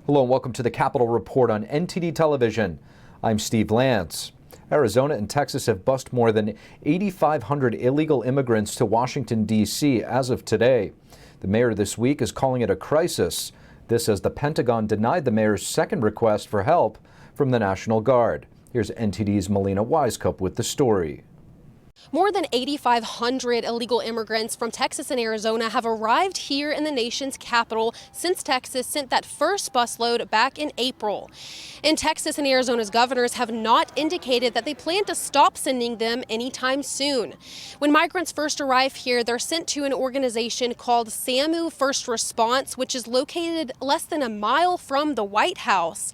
Hello and welcome to the Capitol Report on NTD Television. I'm Steve Lance. Arizona and Texas have bused more than 8,500 illegal immigrants to Washington, D.C. as of today. The mayor this week is calling it a crisis. This as the Pentagon denied the mayor's second request for help from the National Guard. Here's NTD's Melina Wisecup with the story. More than 8,500 illegal immigrants from Texas and Arizona have arrived here in the nation's capital since Texas sent that first busload back in April. And Texas and Arizona's governors have not indicated that they plan to stop sending them anytime soon. When migrants first arrive here, they're sent to an organization called SAMU First Response, which is located less than a mile from the White House.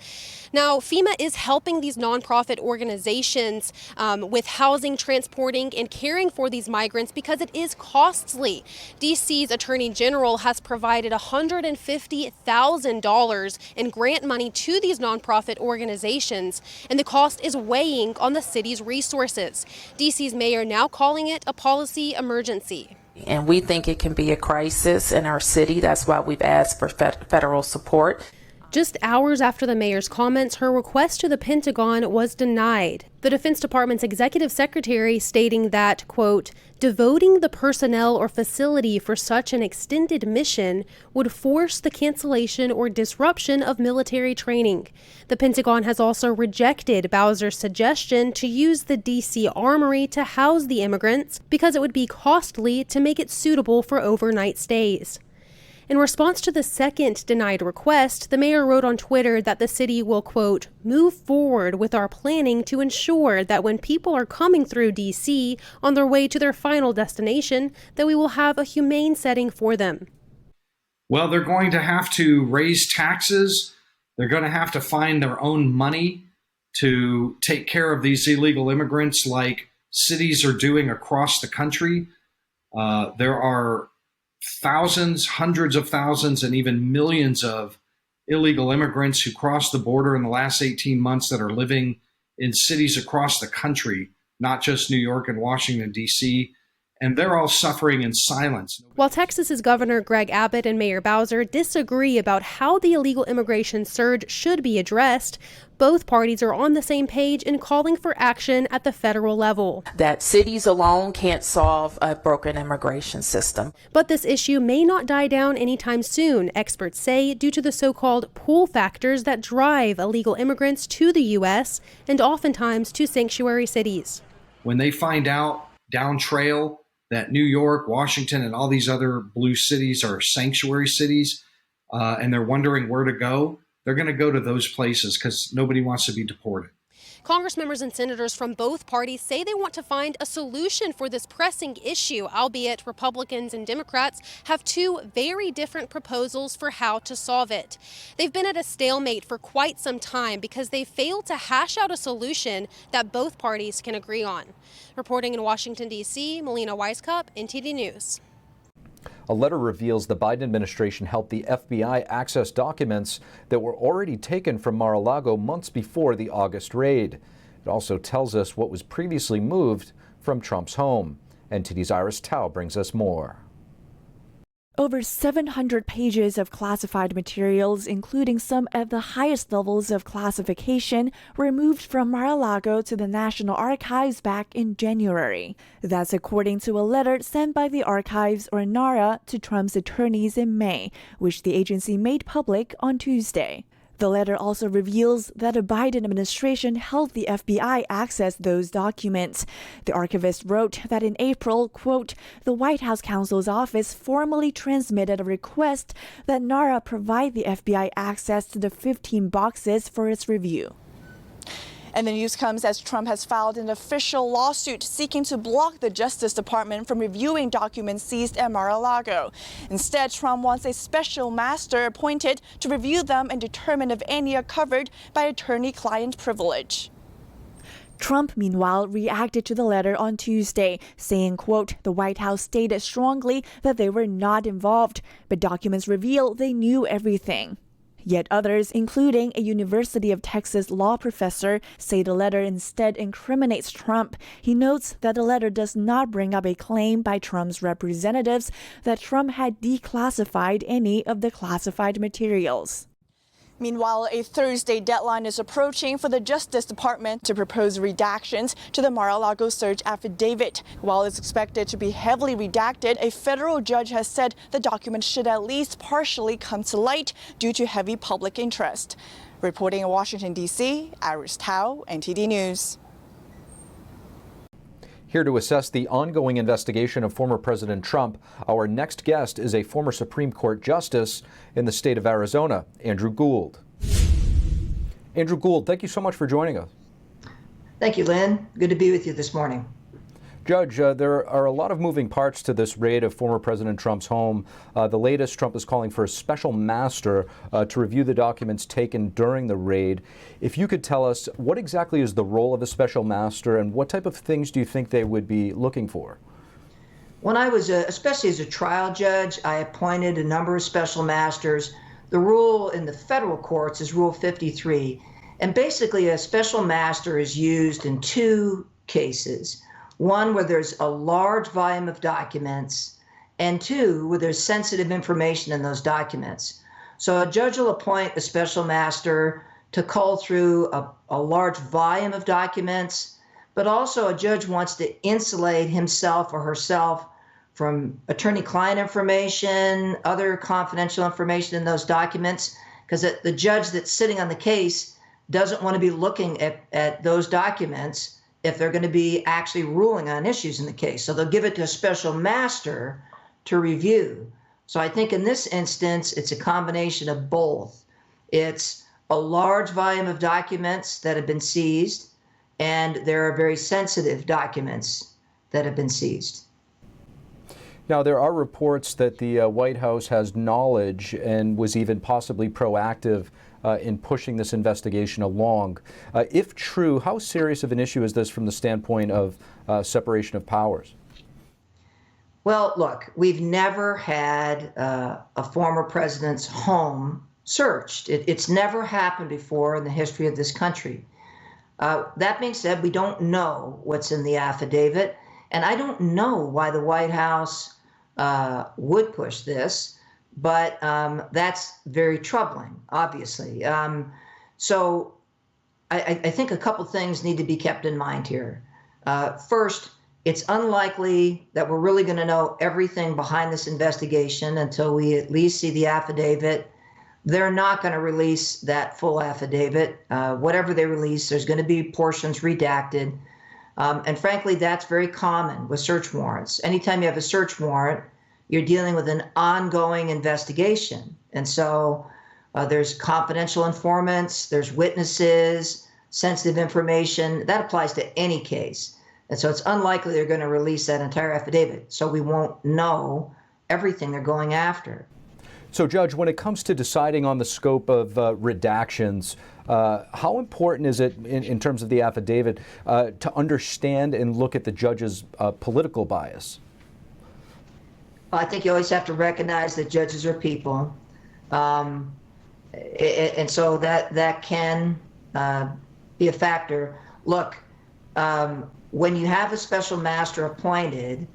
Now, FEMA is helping these nonprofit organizations with housing, transporting, and caring for these migrants because it is costly. DC's Attorney General has provided $150,000 in grant money to these nonprofit organizations, and the cost is weighing on the city's resources. DC's mayor now calling it a policy emergency. And we think it can be a crisis in our city. That's why we've asked for federal support. Just hours after the mayor's comments, her request to the Pentagon was denied. The Defense Department's executive secretary stating that, quote, devoting the personnel or facility for such an extended mission would force the cancellation or disruption of military training. The Pentagon has also rejected Bowser's suggestion to use the D.C. Armory to house the immigrants because it would be costly to make it suitable for overnight stays. In response to the second denied request, the mayor wrote on Twitter that the city will, quote, move forward with our planning to ensure that when people are coming through D.C. on their way to their final destination, that we will have a humane setting for them. Well, they're going to have to raise taxes. They're going to have to find their own money to take care of these illegal immigrants like cities are doing across the country. There are thousands, hundreds of thousands, and even millions of illegal immigrants who crossed the border in the last 18 months that are living in cities across the country, not just New York and Washington, D.C., and they're all suffering in silence. While Texas's Governor Greg Abbott and Mayor Bowser disagree about how the illegal immigration surge should be addressed, both parties are on the same page in calling for action at the federal level. That cities alone can't solve a broken immigration system. But this issue may not die down anytime soon, experts say, due to the so-called pull factors that drive illegal immigrants to the U.S. and oftentimes to sanctuary cities. When they find out down trail that New York, Washington, and all these other blue cities are sanctuary cities, and they're wondering where to go, they're going to go to those places because nobody wants to be deported. Congress members and senators from both parties say they want to find a solution for this pressing issue, albeit Republicans and Democrats have two very different proposals for how to solve it. They've been at a stalemate for quite some time because they failed to hash out a solution that both parties can agree on. Reporting in Washington, D.C., Melina Wisecup, NTD News. A letter reveals the Biden administration helped the FBI access documents that were already taken from Mar-a-Lago months before the August raid. It also tells us what was previously moved from Trump's home. NTD's Iris Tao brings us more. Over 700 pages of classified materials, including some at the highest levels of classification, were moved from Mar-a-Lago to the National Archives back in January. That's according to a letter sent by the Archives, or NARA, to Trump's attorneys in May, which the agency made public on Tuesday. The letter also reveals that a Biden administration helped the FBI access those documents. The archivist wrote that in April, quote, the White House counsel's office formally transmitted a request that NARA provide the FBI access to the 15 boxes for its review. And the news comes as Trump has filed an official lawsuit seeking to block the Justice Department from reviewing documents seized at Mar-a-Lago. Instead, Trump wants a special master appointed to review them and determine if any are covered by attorney-client privilege. Trump, meanwhile, reacted to the letter on Tuesday, saying, quote, the White House stated strongly that they were not involved, but documents reveal they knew everything. Yet others, including a University of Texas law professor, say the letter instead incriminates Trump. He notes that the letter does not bring up a claim by Trump's representatives that Trump had declassified any of the classified materials. Meanwhile, a Thursday deadline is approaching for the Justice Department to propose redactions to the Mar-a-Lago search affidavit. While it's expected to be heavily redacted, a federal judge has said the document should at least partially come to light due to heavy public interest. Reporting in Washington, D.C., Iris Tao, NTD News. Here to assess the ongoing investigation of former President Trump, our next guest is a former Supreme Court justice in the state of Arizona, Andrew Gould. Andrew Gould, thank you so much for joining us. Thank you, Lynn. Good to be with you this morning. Judge, there are a lot of moving parts to this raid of former President Trump's home. The latest, Trump is calling for a special master to review the documents taken during the raid. If you could tell us, what exactly is the role of a special master, and what type of things do you think they would be looking for? When I was, especially as a trial judge, I appointed a number of special masters. The rule in the federal courts is Rule 53. And basically, a special master is used in two cases. One, where there's a large volume of documents, and two, where there's sensitive information in those documents. So a judge will appoint a special master to cull through a large volume of documents, but also a judge wants to insulate himself or herself from attorney-client information, other confidential information in those documents, because the judge that's sitting on the case doesn't want to be looking at those documents if they're going to be actually ruling on issues in the case. So they'll give it to a special master to review. So I think in this instance, it's a combination of both. It's a large volume of documents that have been seized, and there are very sensitive documents that have been seized. Now, there are reports that the White House has knowledge and was even possibly proactive in pushing this investigation along. If true, how serious of an issue is this from the standpoint of separation of powers? Well, look, we've never had a former president's home searched. It's never happened before in the history of this country. That being said, we don't know what's in the affidavit, and I don't know why the White House would push this. But that's very troubling, obviously. So I think a couple things need to be kept in mind here. First, it's unlikely that we're really going to know everything behind this investigation until we at least see the affidavit. They're not going to release that full affidavit. Whatever they release, there's going to be portions redacted. And frankly, that's very common with search warrants. Anytime you have a search warrant, you're dealing with an ongoing investigation. And so there's confidential informants, there's witnesses, sensitive information. That applies to any case. And so it's unlikely they're going to release that entire affidavit. So we won't know everything they're going after. So, Judge, when it comes to deciding on the scope of redactions, how important is it in terms of the affidavit to understand and look at the judge's political bias? I think you always have to recognize that judges are people. And so that can be a factor. Look, when you have a special master appointed,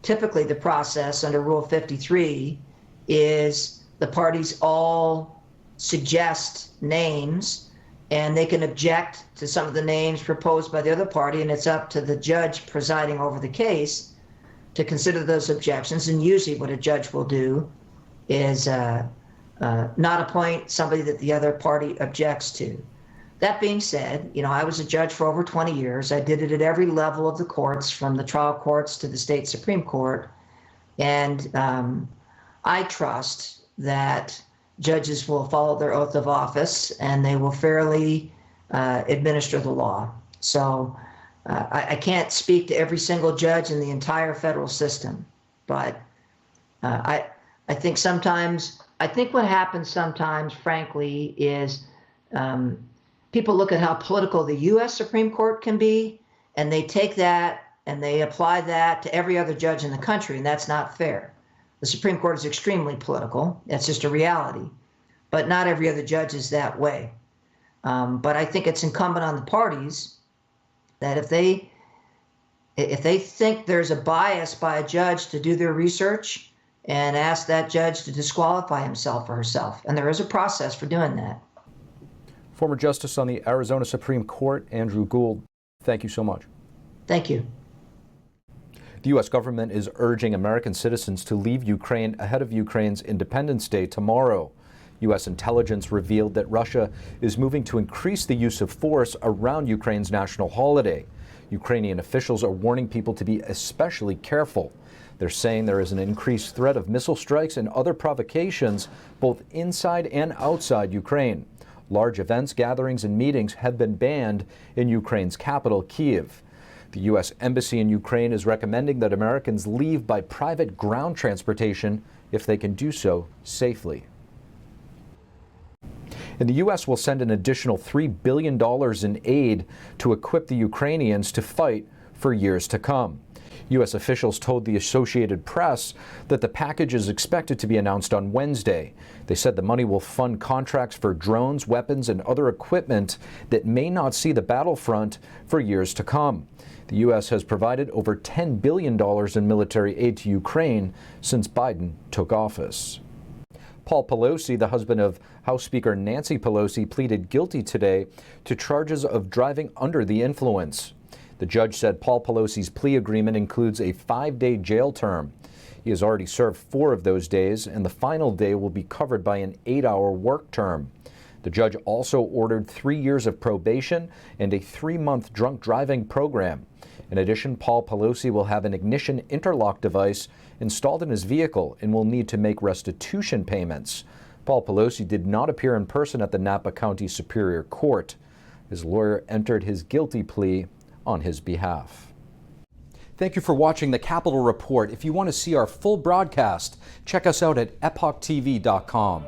typically the process under Rule 53 is the parties all suggest names, and they can object to some of the names proposed by the other party, and it's up to the judge presiding over the case to consider those objections. And usually what a judge will do is not appoint somebody that the other party objects to. That being said, I was a judge for over 20 years. I did it at every level of the courts, from the trial courts to the state Supreme Court. And I trust that judges will follow their oath of office and they will fairly administer the law. So I can't speak to every single judge in the entire federal system, but I think what happens sometimes, frankly, is people look at how political the U.S. Supreme Court can be, and they take that and they apply that to every other judge in the country, and that's not fair. The Supreme Court is extremely political. That's just a reality. But not every other judge is that way. But I think it's incumbent on the parties that if they think there's a bias by a judge to do their research and ask that judge to disqualify himself or herself. And there is a process for doing that. Former Justice on the Arizona Supreme Court, Andrew Gould, thank you so much. Thank you. The U.S. government is urging American citizens to leave Ukraine ahead of Ukraine's Independence Day tomorrow. U.S. intelligence revealed that Russia is moving to increase the use of force around Ukraine's national holiday. Ukrainian officials are warning people to be especially careful. They're saying there is an increased threat of missile strikes and other provocations both inside and outside Ukraine. Large events, gatherings, and meetings have been banned in Ukraine's capital, Kyiv. The U.S. Embassy in Ukraine is recommending that Americans leave by private ground transportation if they can do so safely. And the U.S. will send an additional $3 billion in aid to equip the Ukrainians to fight for years to come. U.S. officials told the Associated Press that the package is expected to be announced on Wednesday. They said the money will fund contracts for drones, weapons, and other equipment that may not see the battlefront for years to come. The U.S. has provided over $10 billion in military aid to Ukraine since Biden took office. Paul Pelosi, the husband of House Speaker Nancy Pelosi, pleaded guilty today to charges of driving under the influence. The judge said Paul Pelosi's plea agreement includes a 5-day jail term. He has already served 4 of those days, and the final day will be covered by an 8-hour work term. The judge also ordered 3 years of probation and a 3-month drunk driving program. In addition, Paul Pelosi will have an ignition interlock device installed in his vehicle and will need to make restitution payments. Paul Pelosi did not appear in person at the Napa County Superior Court. His lawyer entered his guilty plea on his behalf. Thank you for watching the Capitol Report. If you want to see our full broadcast, check us out at epochtv.com.